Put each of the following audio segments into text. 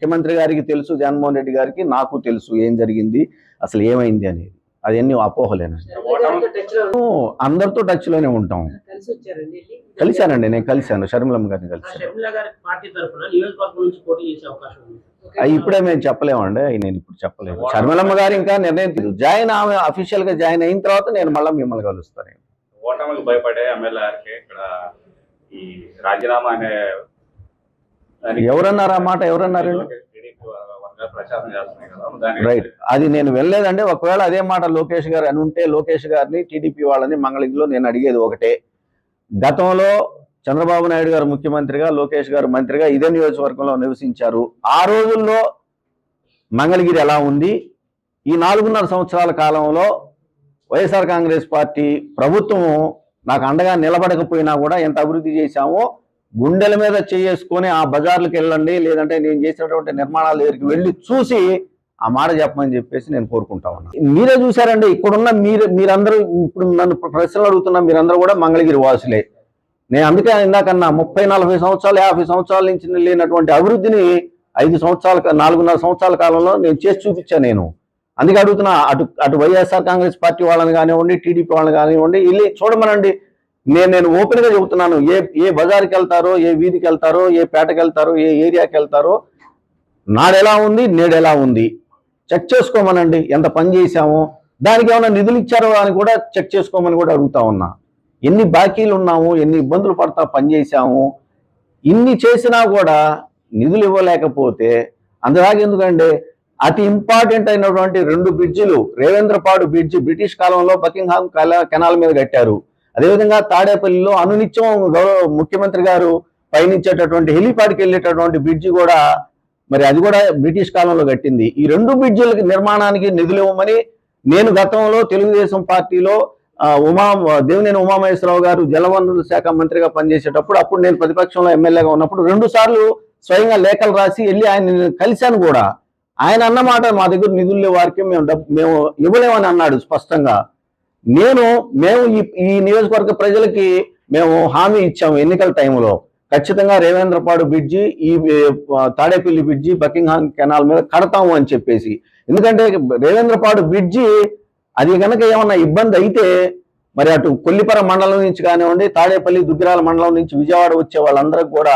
ముఖ్యమంత్రి గారికి తెలుసు, జగన్మోహన్ రెడ్డి గారికి, నాకు తెలుసు ఏం జరిగింది, అసలు ఏమైంది అనేది. అదన్నీ అపోహలేనండి. అందరితో టచ్ లోనే ఉంటాం. కలిశానండి, నేను కలిశాను, షర్మిలమ్మ గారిని కలిశాను. ఇప్పుడే మేము చెప్పలేమండి, నేను ఇప్పుడు చెప్పలేము. షర్మిలమ్మ గారు ఇంకా నిర్ణయం తెలియదు. జాయిన్ ఆమె అఫీషియల్ గా జాయిన్ అయిన తర్వాత నేను మళ్ళీ మిమ్మల్ని కలుస్తాను. ఓటమికి భయపడే ఎమ్మెల్యేకి ఇక్కడ ఈ రాజీనామా అనే ఎవరన్నారు ఆ మాట? ఎవరన్నారు? రైట్, అది నేను వెళ్ళలేదండి. ఒకవేళ అదే మాట లోకేష్ గారు అని ఉంటే లోకేష్ గారిని, టీడీపీ వాళ్ళని మంగళగిరిలో నేను అడిగేది ఒకటే, గతంలో చంద్రబాబు నాయుడు గారు ముఖ్యమంత్రిగా, లోకేష్ గారు మంత్రిగా ఇదే నియోజకవర్గంలో నివసించారు. ఆ రోజుల్లో మంగళగిరి ఎలా ఉంది, ఈ 4.5 సంవత్సరాల కాలంలో వైఎస్ఆర్ కాంగ్రెస్ పార్టీ ప్రభుత్వం నాకు అండగా నిలబడకపోయినా కూడా ఎంత అభివృద్ధి చేశామో గుండెల మీద చేసుకొని ఆ బజార్లకు వెళ్ళండి, లేదంటే నేను చేసినటువంటి నిర్మాణాల దగ్గరికి వెళ్ళి చూసి ఆ మాట చెప్పమని చెప్పేసి నేను కోరుకుంటా ఉన్నాను. మీరే చూసారండి, ఇక్కడున్న మీరందరూ ఇప్పుడు నన్ను ప్రశ్నలు అడుగుతున్నా మీరందరూ కూడా మంగళగిరి వాసులే. నేను అందుకే ఇందాకన్నా 30-40 సంవత్సరాలు 50 సంవత్సరాల నుంచి లేనటువంటి అభివృద్ధిని 4.5 సంవత్సరాల కాలంలో నేను చేసి చూపించాను. నేను అందుకే అడుగుతున్నా, అటు వైఎస్ఆర్ కాంగ్రెస్ పార్టీ వాళ్ళని కానివ్వండి, టీడీపీ వాళ్ళని కానివ్వండి, వెళ్ళి చూడమనండి. నేను ఓపెన్ గా చెబుతున్నాను, ఏ బజార్కి వెళ్తారో, ఏ వీధికి వెళ్తారో, ఏ పేటకి వెళ్తారో, ఏ ఏరియాకి వెళ్తారో, నాడెలా ఉంది, నేడెలా ఉంది చెక్ చేసుకోమనండి. ఎంత పని చేశామో, దానికి ఏమైనా నిధులు ఇచ్చారో అని కూడా చెక్ చేసుకోమని కూడా అడుగుతా ఉన్నా. ఎన్ని బాకీలు ఉన్నాము, ఎన్ని ఇబ్బందులు పడతా పనిచేసాము, ఇన్ని చేసినా కూడా నిధులు ఇవ్వలేకపోతే అంతదాకా ఎందుకంటే అతి ఇంపార్టెంట్ అయినటువంటి 2 బ్రిడ్జిలు, రేవేంద్రపాడు బ్రిడ్జి బ్రిటిష్ కాలంలో బకింగ్హామ్ కెనాల్ మీద కట్టారు. అదేవిధంగా తాడేపల్లిలో అనునిత్యం ముఖ్యమంత్రి గారు పయనించేటటువంటి హెలిపాడ్కి వెళ్ళేటటువంటి బ్రిడ్జి కూడా మరి అది కూడా బ్రిటిష్ కాలంలో కట్టింది. ఈ 2 బ్రిడ్జిలకి నిర్మాణానికి నిధులు ఇవ్వమని నేను గతంలో తెలుగుదేశం పార్టీలో దేవినేని ఉమామహేశ్వరరావు గారు జలవనరుల శాఖ మంత్రిగా పనిచేసేటప్పుడు, అప్పుడు నేను ప్రతిపక్షంలో ఎమ్మెల్యేగా ఉన్నప్పుడు 2 సార్లు స్వయంగా లేఖలు రాసి వెళ్ళి ఆయన కలిశాను కూడా. ఆయన అన్నమాట, మా దగ్గర నిధులు వారికి మేము ఇవ్వలేమని అన్నాడు స్పష్టంగా. మేము ఈ నియోజకవర్గ ప్రజలకి మేము హామీ ఇచ్చాము ఎన్నికల టైంలో, ఖచ్చితంగా రేవేంద్రపాడు బ్రిడ్జి, ఈ తాడేపల్లి బ్రిడ్జి బకింగ్హామ్ కెనాల్ మీద కడతాము అని చెప్పేసి. ఎందుకంటే రేవేంద్రపాడు బ్రిడ్జి అది కనుక ఏమన్నా ఇబ్బంది అయితే మరి అటు కొల్లిపర మండలం నుంచి కానివ్వండి, తాడేపల్లి దుగ్గిరాల మండలం నుంచి విజయవాడ వచ్చే వాళ్ళందరికీ కూడా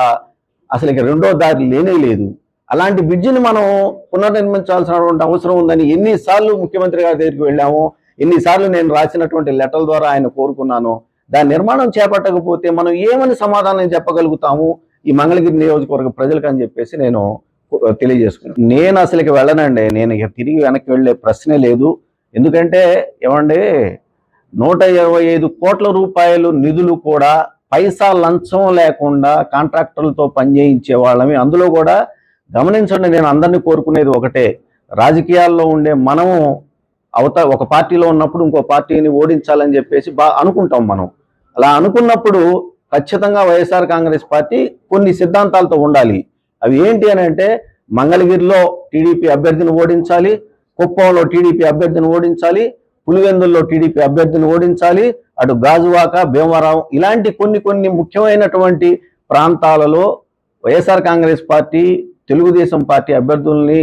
అసలు ఇక రెండో దారి లేనే లేదు. అలాంటి బ్రిడ్జిని మనం పునర్నిర్మించాల్సినటువంటి అవసరం ఉందని ఎన్నిసార్లు ముఖ్యమంత్రి గారి దగ్గరికి వెళ్ళాము, ఎన్నిసార్లు నేను రాసినటువంటి లెటర్ల ద్వారా ఆయన కోరుకున్నాను. దాని నిర్మాణం చేపట్టకపోతే మనం ఏమని సమాధానం చెప్పగలుగుతాము ఈ మంగళగిరి నియోజకవర్గ ప్రజలకు అని చెప్పేసి నేను తెలియజేసుకున్నాను. నేను అసలుకి వెళ్ళనండి, నేను ఇక తిరిగి వెనక్కి వెళ్ళే ప్రశ్నే లేదు. ఎందుకంటే ఏమండి, 125 కోట్ల రూపాయలు నిధులు కూడా పైసా లంచం లేకుండా కాంట్రాక్టర్లతో పనిచేయించే వాళ్ళమి. అందులో కూడా గమనించండి, నేను అందరినీ కోరుకునేది ఒకటే, రాజకీయాల్లో ఉండే మనము ఒక పార్టీలో ఉన్నప్పుడు ఇంకో పార్టీని ఓడించాలని చెప్పేసి అనుకుంటాం మనం. అలా అనుకున్నప్పుడు ఖచ్చితంగా వైఎస్ఆర్ కాంగ్రెస్ పార్టీ కొన్ని సిద్ధాంతాలతో ఉండాలి. అవి ఏంటి అని అంటే, మంగళగిరిలో టీడీపీ అభ్యర్థిని ఓడించాలి, కుప్పంలో టీడీపీ అభ్యర్థిని ఓడించాలి, పులివెందుల్లో టీడీపీ అభ్యర్థిని ఓడించాలి, అటు గాజువాక, భీమవరం ఇలాంటి కొన్ని ముఖ్యమైనటువంటి ప్రాంతాలలో వైఎస్ఆర్ కాంగ్రెస్ పార్టీ, తెలుగుదేశం పార్టీ అభ్యర్థుల్ని,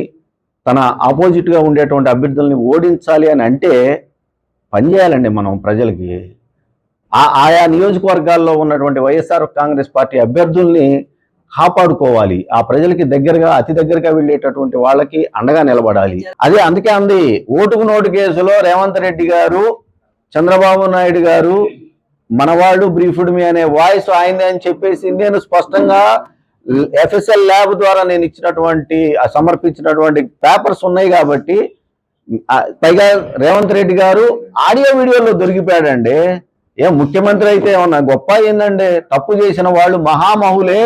తన ఆపోజిట్గా ఉండేటువంటి అభ్యర్థుల్ని ఓడించాలి అని అంటే పనిచేయాలండి మనం ప్రజలకి. ఆయా నియోజకవర్గాల్లో ఉన్నటువంటి వైఎస్ఆర్ కాంగ్రెస్ పార్టీ అభ్యర్థుల్ని కాపాడుకోవాలి. ఆ ప్రజలకి దగ్గరగా, అతి దగ్గరగా వెళ్ళేటటువంటి వాళ్ళకి అండగా నిలబడాలి. అందుకే అంది, ఓటుకు నోటు కేసులో రేవంత్ రెడ్డి గారు, చంద్రబాబు నాయుడు గారు మనవాళ్ళు బ్రీఫ్డ్ మీ అనే వాయిస్ ఆయనే అని చెప్పేసి నేను స్పష్టంగా ఎఫ్ఎస్ఎల్ ల్యాబ్ ద్వారా నేను సమర్పించినటువంటి పేపర్స్ ఉన్నాయి. కాబట్టి పైగా రేవంత్ రెడ్డి గారు ఆడియో వీడియోలో దొరికిపోయాడండి. ముఖ్యమంత్రి అయితే ఏమన్నా గొప్ప ఏందండి, తప్పు చేసిన వాళ్ళు మహామహులే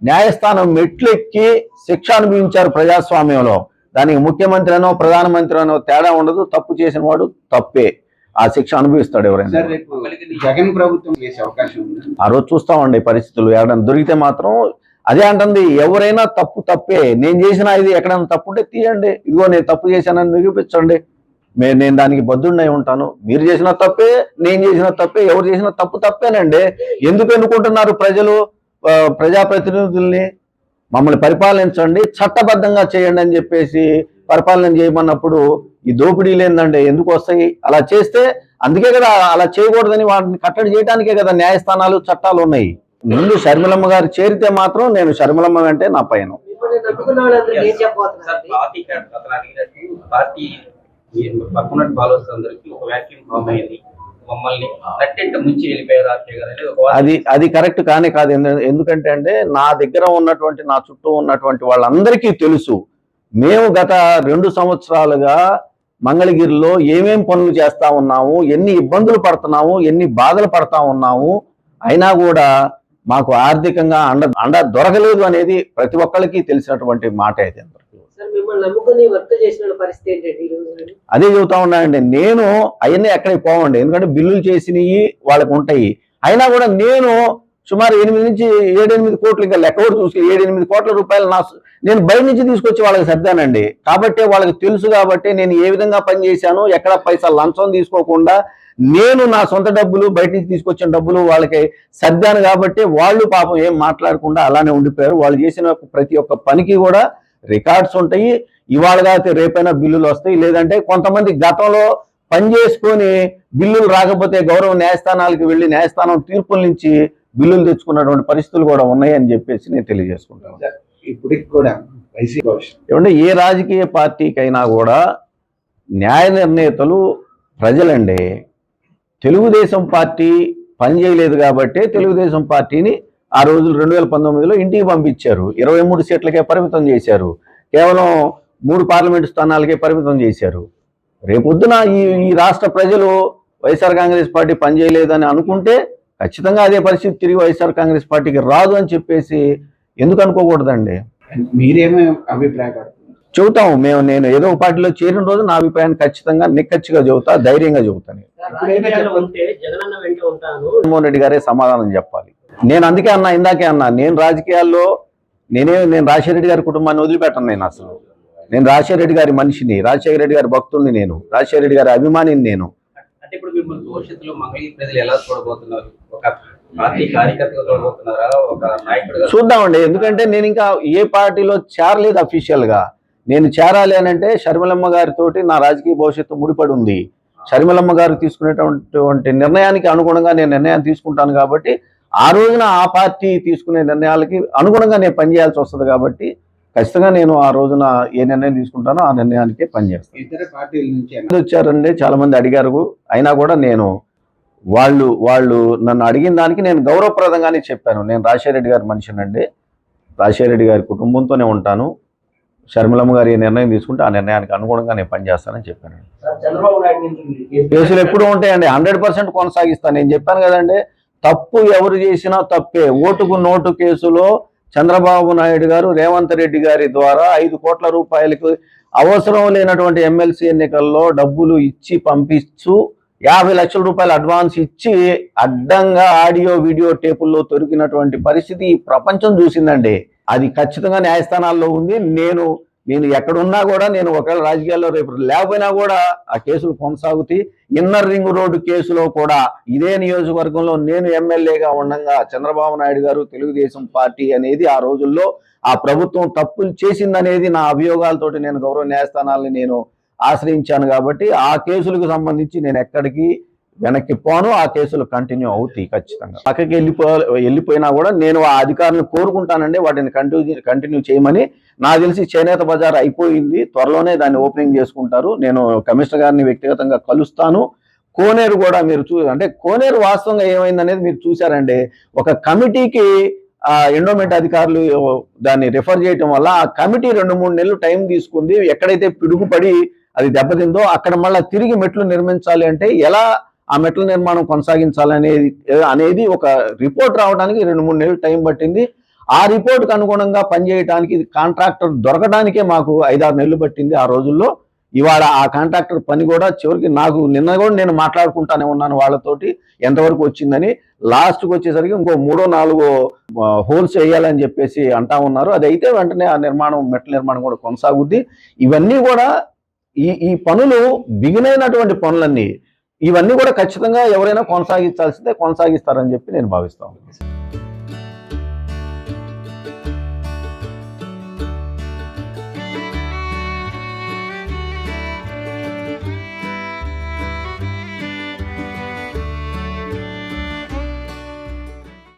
న్యాయస్థానం మెట్లెక్కి శిక్ష అనుభవించారు ప్రజాస్వామ్యంలో. దానికి ముఖ్యమంత్రి అనో ప్రధానమంత్రి అనో తేడా ఉండదు. తప్పు చేసిన వాడు తప్పే, ఆ శిక్ష అనుభవిస్తాడు ఎవరైనా. జగన్ ప్రభుత్వం చేసే అవకాశం ఉంది. ఆ రోజు చూస్తామండి పరిస్థితులు. ఎవరైనా దొరికితే మాత్రం అదే అంటుంది, ఎవరైనా తప్పే. నేను చేసిన ఇది ఎక్కడైనా తప్పు ఉంటే తీయండి, ఇదిగో నేను తప్పు చేశానని నిరూపించండి, నేను దానికి బద్దుండై ఉంటాను. మీరు చేసిన తప్పే, నేను చేసిన తప్పే, ఎవరు చేసిన తప్పేనండి. ఎందుకు ఎన్నుకుంటున్నారు ప్రజలు ప్రజాప్రతినిధుల్ని? మమ్మల్ని పరిపాలించండి, చట్టబద్ధంగా చేయండి అని చెప్పేసి పరిపాలన చేయమన్నప్పుడు ఈ దోపిడీలు ఏందండి ఎందుకు వస్తాయి? అలా చేస్తే అందుకే కదా అలా చేయకూడదని వాటిని కట్టడి చేయడానికే కదా న్యాయస్థానాలు చట్టాలు ఉన్నాయి. ముందు షర్మిలమ్మ గారు చేరితే మాత్రం నేను షర్మిలమ్మ వెంటే నా పైన. పార్టీ పక్కన ఫాలోవర్స్ అందరికి ఒక వ్యాక్యూమ్ ఫామ్ అయింది, మమ్మల్ని నట్టెంట ముంచి వెళ్ళిపోయారు ఆర్కే గారు అనేది ఒక అది కరెక్ట్ కానే కాదు. ఎందుకంటే అంటే నా దగ్గర ఉన్నటువంటి నా చుట్టూ ఉన్నటువంటి వాళ్ళందరికీ తెలుసు మేము గత 2 సంవత్సరాలుగా మంగళగిరిలో ఏమేం పనులు చేస్తా ఉన్నాము, ఎన్ని ఇబ్బందులు పడుతున్నాము, ఎన్ని బాధలు పడతా ఉన్నాము, అయినా కూడా మాకు ఆర్థికంగా అండ దొరకలేదు అనేది ప్రతి ఒక్కరికి తెలిసినటువంటి మాట అయితే. అదే చెబుతా ఉన్నాయండి, నేను అవన్నీ ఎక్కడికి పోవండి, ఎందుకంటే బిల్లులు చేసినవి వాళ్ళకి ఉంటాయి. అయినా కూడా నేను సుమారు 8 నుంచి 7-8 కోట్లు, ఇంకా లెక్క కూడా చూసి 7-8 కోట్ల రూపాయలు నేను బయట నుంచి తీసుకొచ్చి వాళ్ళకి సర్దానండి. కాబట్టి వాళ్ళకి తెలుసు, కాబట్టి నేను ఏ విధంగా పనిచేశాను, ఎక్కడ పైసా లంచం తీసుకోకుండా నేను నా సొంత డబ్బులు బయట నుంచి తీసుకొచ్చిన డబ్బులు వాళ్ళకి సర్దాను. కాబట్టి వాళ్ళు పాపం ఏం మాట్లాడకుండా అలానే ఉండిపోయారు. వాళ్ళు చేసిన ప్రతి ఒక్క పనికి కూడా రికార్డ్స్ ఉంటాయి. ఇవాళ కాకపోతే రేపైనా బిల్లులు వస్తాయి. లేదంటే కొంతమంది గతంలో పని చేసుకొని బిల్లులు రాకపోతే గౌరవ న్యాయస్థానాలకు వెళ్ళి న్యాయస్థానం తీర్పుల నుంచి బిల్లులు తెచ్చుకున్నటువంటి పరిస్థితులు కూడా ఉన్నాయని చెప్పేసి నేను తెలియజేసుకుంటాను. ఇప్పటికి కూడా ఏమంటే ఏ రాజకీయ పార్టీకైనా కూడా న్యాయ నిర్ణేతలు ప్రజలండి. తెలుగుదేశం పార్టీ పని చేయలేదు కాబట్టి తెలుగుదేశం పార్టీని ఆ రోజులు 2019లో ఇంటికి పంపించారు. 23 సీట్లకే పరిమితం చేశారు. కేవలం 3 పార్లమెంటు స్థానాలకే పరిమితం చేశారు. రేపొద్దున ఈ రాష్ట్ర ప్రజలు వైఎస్ఆర్ కాంగ్రెస్ పార్టీ పనిచేయలేదని అనుకుంటే ఖచ్చితంగా అదే పరిస్థితి తిరిగి వైఎస్ఆర్ కాంగ్రెస్ పార్టీకి రాదు అని చెప్పేసి ఎందుకు అనుకోకూడదండి? మీరేమో అభిప్రాయపడుతున్నారు? చెబుతాము నేను ఏదో ఒక పార్టీలో చేరిన రోజు నా అభిప్రాయాన్ని ఖచ్చితంగా నిక్కచ్చిగా చెబుతా, ధైర్యంగా చెబుతాను. జగన్మోహన్ రెడ్డి గారే సమాధానం చెప్పాలి. నేను అందుకే అన్నా, ఇందాకే అన్నా, నేను రాజకీయాల్లో నేను రాజశేఖర రెడ్డి గారి కుటుంబాన్ని వదిలిపెట్టను. నేను రాజశేఖర రెడ్డి గారి మనిషిని, రాజశేఖర రెడ్డి గారి భక్తుడిని, నేను రాజశేఖర రెడ్డి గారి అభిమానిని. నేను అంటే ఇప్పుడు మిమ్మల్ని భవిష్యత్తులో మంగళగిరి ప్రజలు ఎలా చూడబోతున్నారు? ఒక పార్టీ కార్యకర్తగా చూడబోతున్నారా, ఒక నాయకుడిగా? చూద్దామండి. ఎందుకంటే నేను ఇంకా ఏ పార్టీలో చేరలేదు అఫీషియల్ గా. నేను చేరాలి అని అంటే షర్మిలమ్మ గారితోటి నా రాజకీయ భవిష్యత్తు ముడిపడి ఉంది. షర్మిలమ్మ గారు తీసుకునేటువంటి నిర్ణయానికి అనుగుణంగా నేను నిర్ణయాన్ని తీసుకుంటాను. కాబట్టి ఆ రోజున ఆ పార్టీ తీసుకునే నిర్ణయాలకి అనుగుణంగా నేను పనిచేయాల్సి వస్తుంది. కాబట్టి ఖచ్చితంగా నేను ఆ రోజున ఏ నిర్ణయం తీసుకుంటానో ఆ నిర్ణయానికే పనిచేస్తాను. ఇతర పార్టీల నుంచి వచ్చారండి, చాలా మంది అడిగారు. అయినా కూడా నేను వాళ్ళు నన్ను అడిగిన దానికి నేను గౌరవప్రదంగానే చెప్పాను. నేను రాజశేఖర రెడ్డి గారి మనిషినండి, రాజశేఖర రెడ్డి గారి కుటుంబంతోనే ఉంటాను. షర్మిలమ్మ గారు ఏ నిర్ణయం తీసుకుంటే ఆ నిర్ణయానికి అనుగుణంగా నేను పనిచేస్తానని చెప్పాను. కేసులు ఎప్పుడు ఉంటాయండి, 100% కొనసాగిస్తాను. నేను చెప్పాను కదండి, తప్పు ఎవరు చేసినా తప్పే. ఓటుకు నోటు కేసులో చంద్రబాబు నాయుడు గారు రేవంత్ రెడ్డి గారి ద్వారా 5 కోట్ల రూపాయలకు అవసరం లేనటువంటి ఎమ్మెల్సీ ఎన్నికల్లో డబ్బులు ఇచ్చి పంపిస్తూ 50 లక్షల రూపాయలు అడ్వాన్స్ ఇచ్చి అడ్డంగా ఆడియో వీడియో టేపుల్లో దొరికినటువంటి పరిస్థితి ఈ ప్రపంచం చూసిందండి. అది ఖచ్చితంగా న్యాయస్థానాల్లో ఉంది. నేను ఎక్కడున్నా కూడా, నేను ఒకవేళ రాజకీయాల్లో రేపు లేకపోయినా కూడా ఆ కేసులు కొనసాగుతాయి. ఇన్నర్ రింగ్ రోడ్డు కేసులో కూడా ఇదే నియోజకవర్గంలో నేను ఎమ్మెల్యేగా ఉండగా చంద్రబాబు నాయుడు గారు తెలుగుదేశం పార్టీ అనేది ఆ రోజుల్లో ఆ ప్రభుత్వం తప్పులు చేసిందనేది నా అభియోగాలతోటి నేను గౌరవ న్యాయస్థానాలని నేను ఆశ్రయించాను. కాబట్టి ఆ కేసులకు సంబంధించి నేను ఎక్కడికి వెనక్కి పోను. ఆ కేసులు కంటిన్యూ అవుతాయి ఖచ్చితంగా. పక్కకి వెళ్ళిపోయినా కూడా నేను ఆ అధికారులను కోరుకుంటానండి వాటిని కంటిన్యూ చేయమని. నాకు తెలిసి చేనేత బజార్ అయిపోయింది, త్వరలోనే దాన్ని ఓపెనింగ్ చేసుకుంటారు. నేను కమిషనర్ గారిని వ్యక్తిగతంగా కలుస్తాను. కోనేరు కూడా మీరు అంటే కోనేరు వాస్తవంగా ఏమైందనేది మీరు చూసారండి. ఒక కమిటీకి ఎండోమెంట్ అధికారులు దాన్ని రిఫర్ చేయటం వల్ల ఆ కమిటీ 2-3 నెలలు టైం తీసుకుంది. ఎక్కడైతే పిడుగుపడి అది దెబ్బతిందో అక్కడ మళ్ళీ తిరిగి మెట్లు నిర్మించాలి అంటే ఎలా ఆ మెట్ల నిర్మాణం కొనసాగించాలనేది ఒక రిపోర్ట్ రావడానికి 2-3 నెలలు టైం పట్టింది. ఆ రిపోర్ట్కి అనుగుణంగా పనిచేయడానికి కాంట్రాక్టర్ దొరకడానికే మాకు 5-6 నెలలు పట్టింది ఆ రోజుల్లో. ఇవాళ ఆ కాంట్రాక్టర్ పని కూడా చివరికి నిన్న కూడా నేను మాట్లాడుకుంటానే ఉన్నాను వాళ్ళతోటి ఎంతవరకు వచ్చిందని. లాస్ట్కి వచ్చేసరికి ఇంకో 3-4 హోల్స్ వేయాలని చెప్పేసి అంటా ఉన్నారు. అది అయితే వెంటనే ఆ మెట్ల నిర్మాణం కూడా కొనసాగుద్ది. ఇవన్నీ కూడా ఈ పనులు బిగినైనటువంటి పనులన్నీ, ఇవన్నీ కూడా ఖచ్చితంగా ఎవరైనా కొనసాగించాల్సిందే, కొనసాగిస్తారని చెప్పి నేను భావిస్తాను.